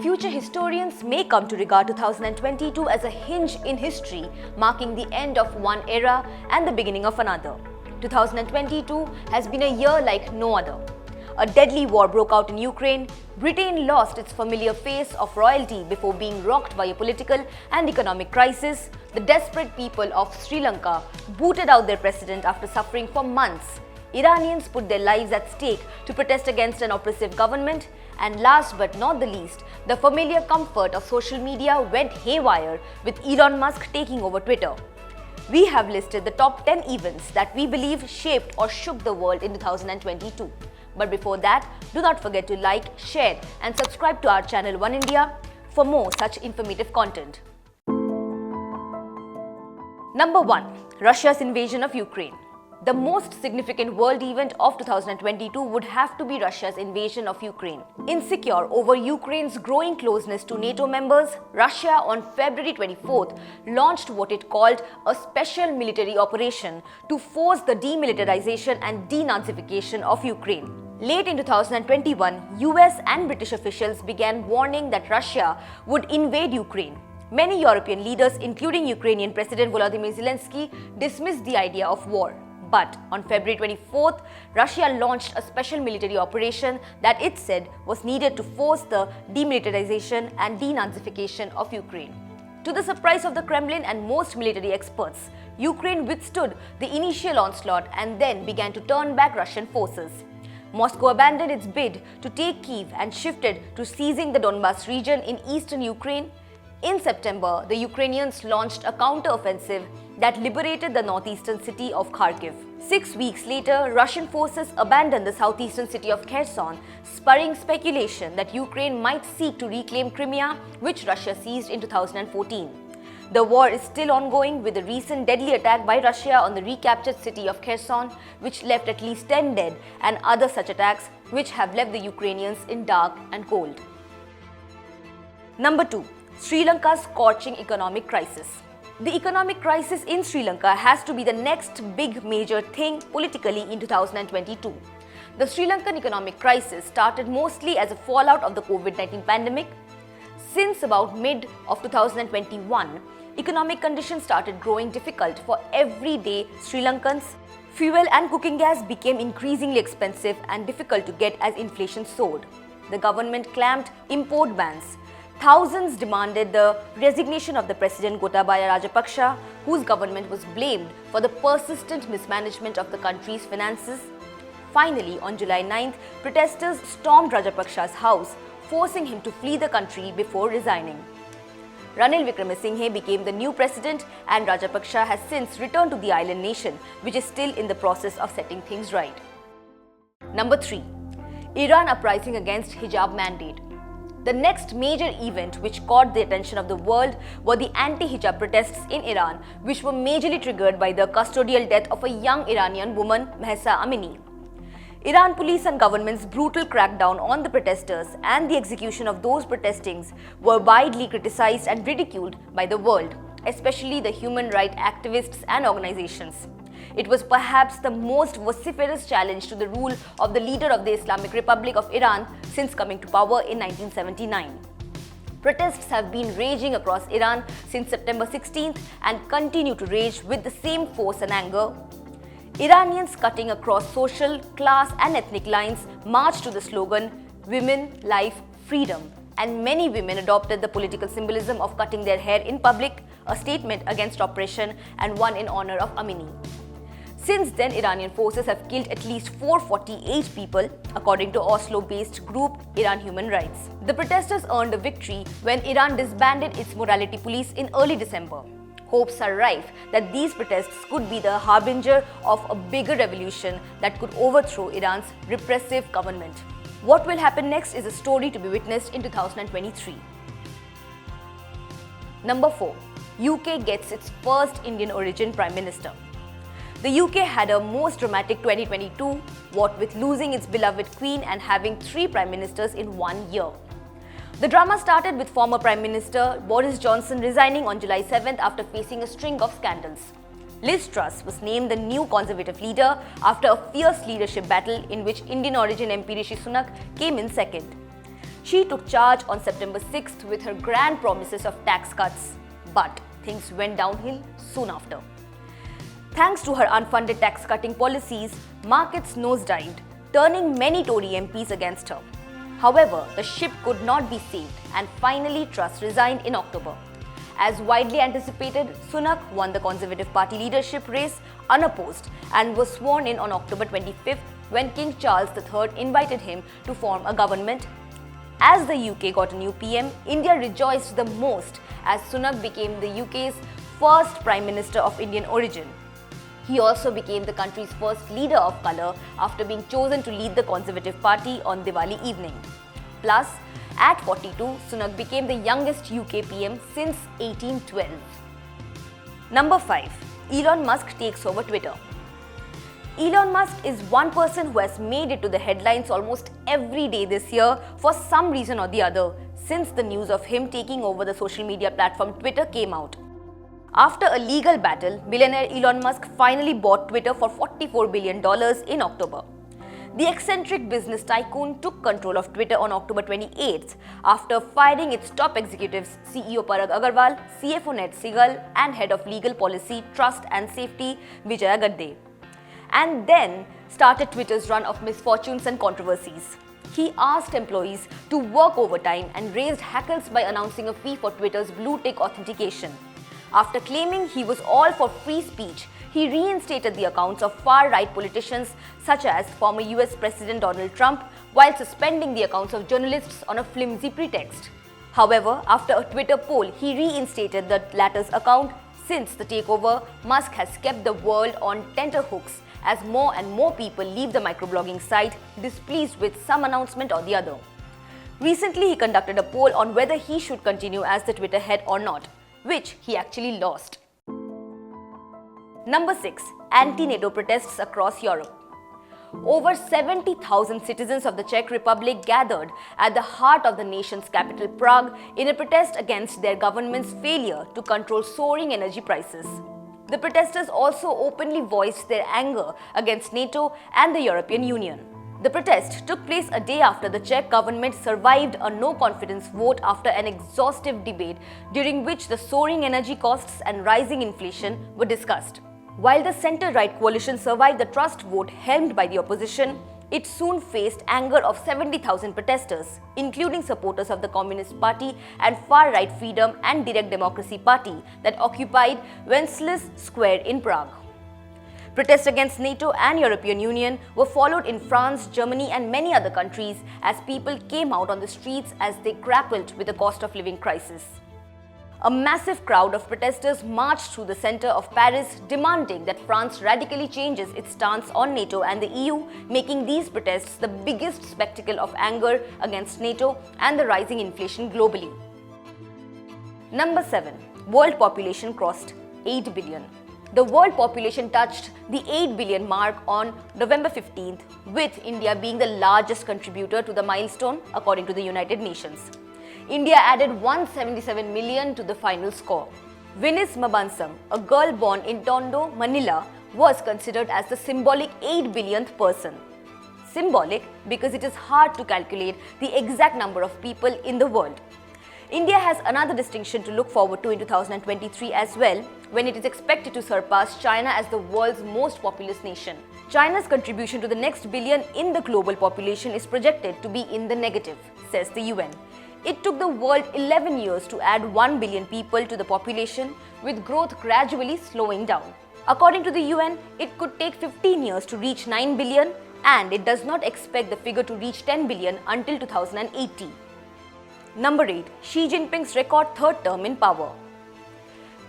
Future historians may come to regard 2022 as a hinge in history, marking the end of one era and the beginning of another. 2022 has been a year like no other. A deadly war broke out in Ukraine. Britain lost its familiar face of royalty before being rocked by a political and economic crisis. The desperate people of Sri Lanka booted out their president after suffering for months. Iranians put their lives at stake to protest against an oppressive government. And last but not the least, the familiar comfort of social media went haywire with Elon Musk taking over Twitter. We have listed the top 10 events that we believe shaped or shook the world in 2022. But before that, do not forget to like, share and subscribe to our channel Oneindia for more such informative content. Number 1. Russia's invasion of Ukraine. The most significant world event of 2022 would have to be Russia's invasion of Ukraine. Insecure over Ukraine's growing closeness to NATO members, Russia on February 24th launched what it called a special military operation to force the demilitarization and denazification of Ukraine. Late in 2021, US and British officials began warning that Russia would invade Ukraine. Many European leaders, including Ukrainian President Volodymyr Zelensky, dismissed the idea of war. But on February 24th, Russia launched a special military operation that it said was needed to force the demilitarization and denazification of Ukraine. To the surprise of the Kremlin and most military experts, Ukraine withstood the initial onslaught and then began to turn back Russian forces. Moscow abandoned its bid to take Kyiv and shifted to seizing the Donbas region in eastern Ukraine. In September, the Ukrainians launched a counter-offensive that liberated the northeastern city of Kharkiv. 6 weeks later, Russian forces abandoned the southeastern city of Kherson, spurring speculation that Ukraine might seek to reclaim Crimea, which Russia seized in 2014. The war is still ongoing, with a recent deadly attack by Russia on the recaptured city of Kherson, which left at least 10 dead, and other such attacks which have left the Ukrainians in dark and cold. Number 2. Sri Lanka's scorching economic crisis. The economic crisis in Sri Lanka has to be the next big major thing politically in 2022. The Sri Lankan economic crisis started mostly as a fallout of the COVID-19 pandemic. Since about mid of 2021, economic conditions started growing difficult for everyday Sri Lankans. Fuel and cooking gas became increasingly expensive and difficult to get as inflation soared. The government clamped import bans. Thousands demanded the resignation of the President Gotabaya Rajapaksa, whose government was blamed for the persistent mismanagement of the country's finances. Finally, on July 9th, protesters stormed Rajapaksa's house, forcing him to flee the country before resigning. Ranil Wickremesinghe became the new president, and Rajapaksa has since returned to the island nation, which is still in the process of setting things right. Number 3. Iran uprising against hijab mandate. The next major event which caught the attention of the world were the anti-hijab protests in Iran, which were majorly triggered by the custodial death of a young Iranian woman, Mahsa Amini. Iran police and government's brutal crackdown on the protesters and the execution of those protesting were widely criticized and ridiculed by the world, especially the human rights activists and organizations. It was perhaps the most vociferous challenge to the rule of the leader of the Islamic Republic of Iran since coming to power in 1979. Protests have been raging across Iran since September 16th and continue to rage with the same force and anger. Iranians cutting across social, class and ethnic lines marched to the slogan, "Women, Life, Freedom," and many women adopted the political symbolism of cutting their hair in public, a statement against oppression and one in honor of Amini. Since then, Iranian forces have killed at least 448 people, according to Oslo-based group Iran Human Rights. The protesters earned a victory when Iran disbanded its morality police in early December. Hopes are rife that these protests could be the harbinger of a bigger revolution that could overthrow Iran's repressive government. What will happen next is a story to be witnessed in 2023. Number 4. UK gets its first Indian origin Prime Minister. The UK had a most dramatic 2022, what with losing its beloved Queen and having 3 Prime Ministers in 1 year. The drama started with former Prime Minister Boris Johnson resigning on July 7th after facing a string of scandals. Liz Truss was named the new Conservative leader after a fierce leadership battle in which Indian origin MP Rishi Sunak came in second. She took charge on September 6th with her grand promises of tax cuts, but things went downhill soon after. Thanks to her unfunded tax-cutting policies, markets nosedived, turning many Tory MPs against her. However, the ship could not be saved and finally Truss resigned in October. As widely anticipated, Sunak won the Conservative Party leadership race unopposed and was sworn in on October 25th when King Charles III invited him to form a government. As the UK got a new PM, India rejoiced the most as Sunak became the UK's first Prime Minister of Indian origin. He also became the country's first leader of colour after being chosen to lead the Conservative Party on Diwali evening. Plus, at 42, Sunak became the youngest UK PM since 1812. Number 5. Elon Musk takes over Twitter. Elon Musk is one person who has made it to the headlines almost every day this year for some reason or the other since the news of him taking over the social media platform Twitter came out. After a legal battle, billionaire Elon Musk finally bought Twitter for $44 billion in October. The eccentric business tycoon took control of Twitter on October 28th after firing its top executives CEO Parag Agarwal, CFO Ned Segal and Head of Legal Policy, Trust and Safety Vijaya Gadde. And then started Twitter's run of misfortunes and controversies. He asked employees to work overtime and raised hackles by announcing a fee for Twitter's blue-tick authentication. After claiming he was all for free speech, he reinstated the accounts of far-right politicians such as former US President Donald Trump while suspending the accounts of journalists on a flimsy pretext. However, after a Twitter poll, he reinstated the latter's account. Since the takeover, Musk has kept the world on tenterhooks as more and more people leave the microblogging site displeased with some announcement or the other. Recently, he conducted a poll on whether he should continue as the Twitter head or not, which he actually lost. Number 6. Anti-NATO protests across Europe. Over 70,000 citizens of the Czech Republic gathered at the heart of the nation's capital Prague in a protest against their government's failure to control soaring energy prices. The protesters also openly voiced their anger against NATO and the European Union. The protest took place a day after the Czech government survived a no-confidence vote after an exhaustive debate during which the soaring energy costs and rising inflation were discussed. While the centre-right coalition survived the trust vote helmed by the opposition, it soon faced anger of 70,000 protesters, including supporters of the Communist Party and far-right Freedom and Direct Democracy Party that occupied Wenceslas Square in Prague. Protests against NATO and European Union were followed in France, Germany and many other countries as people came out on the streets as they grappled with the cost of living crisis. A massive crowd of protesters marched through the center of Paris demanding that France radically changes its stance on NATO and the EU, making these protests the biggest spectacle of anger against NATO and the rising inflation globally. Number 7. World population crossed 8 billion. The world population touched the 8 billion mark on November 15th, with India being the largest contributor to the milestone according to the United Nations. India added 177 million to the final score. Venice Mabansam, a girl born in Tondo, Manila, was considered as the symbolic 8 billionth person. Symbolic because it is hard to calculate the exact number of people in the world. India has another distinction to look forward to in 2023 as well, when it is expected to surpass China as the world's most populous nation. China's contribution to the next billion in the global population is projected to be in the negative, says the UN. It took the world 11 years to add 1 billion people to the population, with growth gradually slowing down. According to the UN, it could take 15 years to reach 9 billion, and it does not expect the figure to reach 10 billion until 2080. Number 8. Xi Jinping's record third term in power.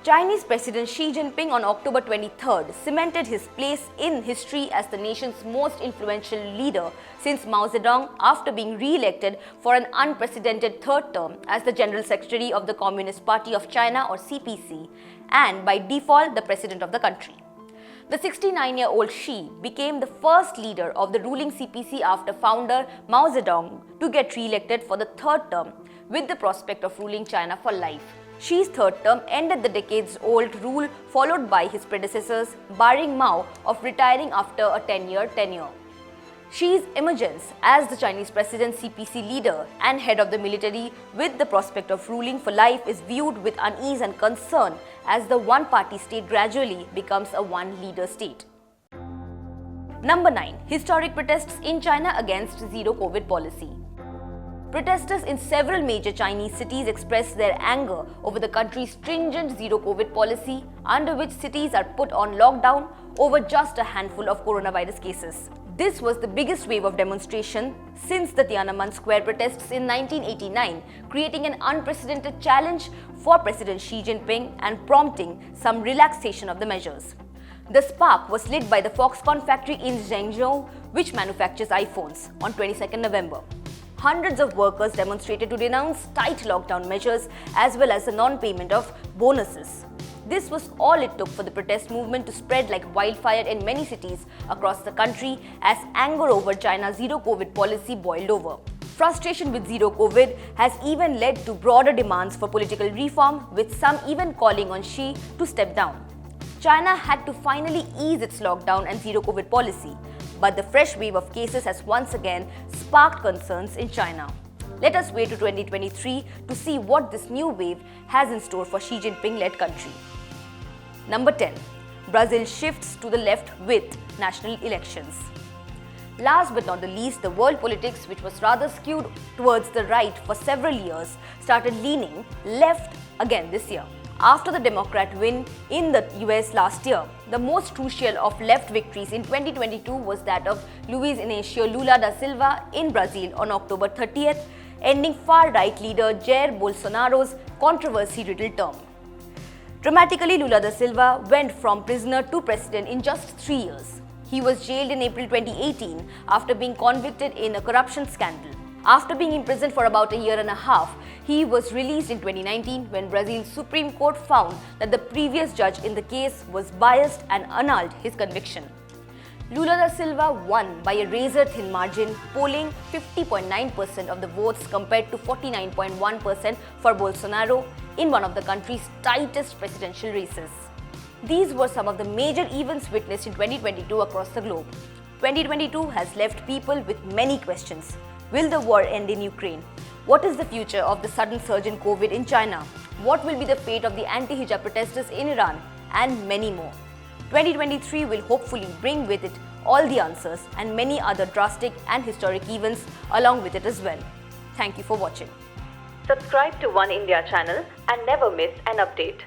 Chinese President Xi Jinping on October 23rd cemented his place in history as the nation's most influential leader since Mao Zedong after being re-elected for an unprecedented third term as the General Secretary of the Communist Party of China or CPC and by default the President of the country. The 69-year-old Xi became the first leader of the ruling CPC after founder Mao Zedong to get re-elected for the third term with the prospect of ruling China for life. Xi's third term ended the decades-old rule followed by his predecessors, barring Mao of retiring after a 10-year tenure. Xi's emergence as the Chinese President CPC leader and head of the military with the prospect of ruling for life is viewed with unease and concern as the one-party state gradually becomes a one-leader state. Number 9. Historic protests in China against zero-COVID policy. Protesters in several major Chinese cities expressed their anger over the country's stringent zero-COVID policy, under which cities are put on lockdown over just a handful of coronavirus cases. This was the biggest wave of demonstration since the Tiananmen Square protests in 1989, creating an unprecedented challenge for President Xi Jinping and prompting some relaxation of the measures. The spark was lit by the Foxconn factory in Zhengzhou, which manufactures iPhones, on 22nd November. Hundreds of workers demonstrated to denounce tight lockdown measures as well as the non-payment of bonuses. This was all it took for the protest movement to spread like wildfire in many cities across the country as anger over China's zero-COVID policy boiled over. Frustration with zero-COVID has even led to broader demands for political reform, with some even calling on Xi to step down. China had to finally ease its lockdown and zero-COVID policy, but the fresh wave of cases has once again sparked concerns in China. Let us wait to 2023 to see what this new wave has in store for Xi Jinping-led country. Number 10. Brazil shifts to the left with national elections. Last but not the least, the world politics, which was rather skewed towards the right for several years, started leaning left again this year. After the Democrat win in the US last year, the most crucial of left victories in 2022 was that of Luiz Inácio Lula da Silva in Brazil on October 30th, ending far-right leader Jair Bolsonaro's controversy-riddled term. Dramatically, Lula da Silva went from prisoner to president in just 3 years. He was jailed in April 2018 after being convicted in a corruption scandal. After being imprisoned for about a year and a half, he was released in 2019 when Brazil's Supreme Court found that the previous judge in the case was biased and annulled his conviction. Lula da Silva won by a razor-thin margin, polling 50.9% of the votes compared to 49.1% for Bolsonaro in one of the country's tightest presidential races. These were some of the major events witnessed in 2022 across the globe. 2022 has left people with many questions. Will the war end in Ukraine? What is the future of the sudden surge in COVID in China? What will be the fate of the anti-hijab protesters in Iran? And many more. 2023 will hopefully bring with it all the answers and many other drastic and historic events along with it as well. Thank you for watching. Subscribe to One India channel and never miss an update.